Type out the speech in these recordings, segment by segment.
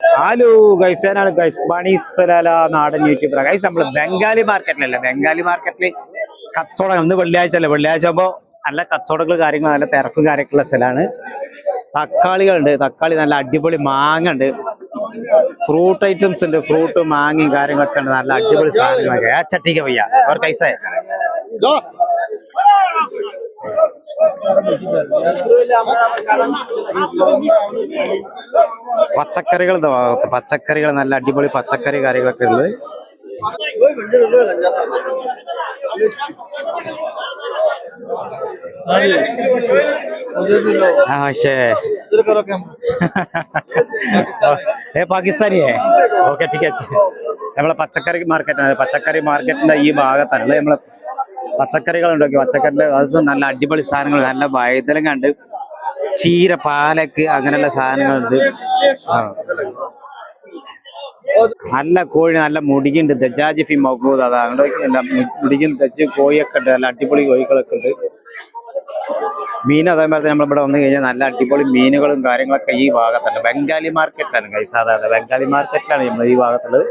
Hello guys, ഞാനാണ് guys ബണീസലാല നാടൻ YouTuber guys. നമ്മള് ബംഗാളി മാർക്കറ്റിലല്ലേ, ബംഗാളി മാർക്കറ്റിൽ കച്ചവടം. ഇന്ന് വെള്ളിയാഴ്ച അല്ലേ, വെള്ളിയാഴ്ച ആകുമ്പോ നല്ല കച്ചവടങ്ങൾ കാര്യങ്ങൾ, നല്ല തിരക്കും കാര്യങ്ങളുള്ള സ്ഥലമാണ്. തക്കാളികളുണ്ട്, തക്കാളി നല്ല അടിപൊളി. മാങ്ങ ഉണ്ട്, ഫ്രൂട്ട് ഐറ്റംസ് ഉണ്ട്, ഫ്രൂട്ട് മാങ്ങയും കാര്യങ്ങളൊക്കെ ഉണ്ട്. നല്ല അടിപൊളി സാധനങ്ങളൊക്കെ ചട്ടിക്ക് വയ്യ അവർ കൈസ. പച്ചക്കറികൾ പച്ചക്കറികൾ നല്ല അടിപൊളി പച്ചക്കറി കാര്യങ്ങളൊക്കെ ഉള്ളത്. Pakistani okay ticket. നമ്മളെ പച്ചക്കറി മാർക്കറ്റാണ്, പച്ചക്കറി മാർക്കറ്റിന്റെ ഈ ഭാഗത്താണ് നമ്മള് പച്ചക്കറികൾ ഉണ്ടാക്കി. പച്ചക്കറിന്റെ അത് നല്ല അടിപൊളി സാധനങ്ങൾ, നല്ല വഴുതനങ്ങ ഉണ്ട്, ചീര, പാലക്ക്, അങ്ങനെയുള്ള സാധനങ്ങളുണ്ട്. നല്ല കോഴി, നല്ല മുടികുണ്ട്, ദജാജി ഫി മൗകൂദ്. അതാ അങ്ങോട്ട് മുടിക്കും തെച്ച് കോഴിയൊക്കെ ഉണ്ട്, നല്ല അടിപൊളി കോഴികളൊക്കെ ഉണ്ട്. മീൻ അതേപോലെ തന്നെ നമ്മളിവിടെ വന്നു കഴിഞ്ഞാൽ നല്ല അടിപൊളി മീനുകളും കാര്യങ്ങളൊക്കെ ഈ ഭാഗത്തുണ്ട്. ബംഗാളി മാർക്കറ്റിലാണ് കൈ, സാധാരണ ബംഗാളി മാർക്കറ്റിലാണ് നമ്മൾ ഈ ഭാഗത്തുള്ളത്.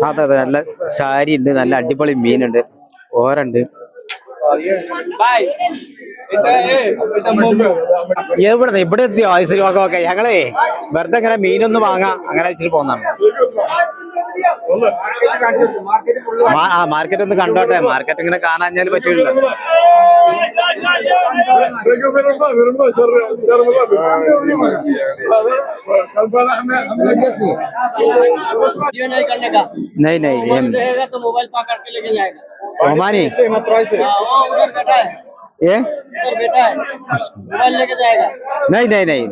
അതെ അതെ, നല്ല സാരി ഉണ്ട്, നല്ല അടിപൊളി മീനുണ്ട്, ഓരുണ്ട്. ഇവിടെ എത്തിയോ ഐശ്വര്യമൊക്കെ? ഞങ്ങളേ വെറുതെ ഇങ്ങനെ മീനൊന്നും വാങ്ങാം അങ്ങനെ വെച്ചിട്ട് പോന്നാണ്. ആ മാർക്കറ്റ് ഒന്ന് കണ്ടോട്ടെ, മാർക്കറ്റ് ഇങ്ങനെ കാണാഞ്ഞാൽ പറ്റൂല. नहीं नहीं, तो मोबाइल पकड़ के लेके जाएगा ओमानी। ये उधर बैठा है, मोबाइल लेके जाएगा। नहीं नहीं नहीं।